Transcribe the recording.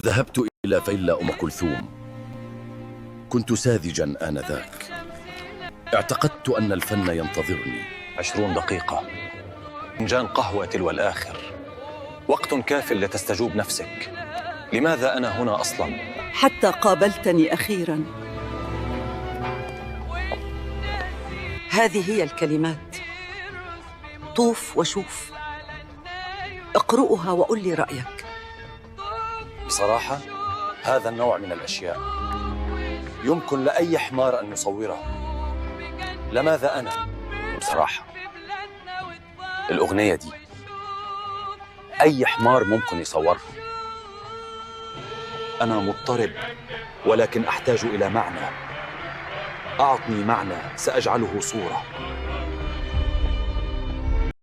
ذهبت إلى فيلا أم كلثوم. كنت ساذجا آنذاك. اعتقدت أن الفن ينتظرني. 20 دقيقة، فنجان قهوة تلو الآخر، وقت كاف لتستجوب نفسك. لماذا أنا هنا أصلاً؟ حتى قابلتني أخيراً. هذه هي الكلمات. طوف وشوف، اقرؤها وقل لي رأيك. بصراحة هذا النوع من الأشياء يمكن لأي حمار أن يصوره. لماذا أنا؟ بصراحة الأغنية دي أي حمار ممكن يصورها. أنا مضطرب ولكن أحتاج إلى معنى. أعطني معنى سأجعله صورة.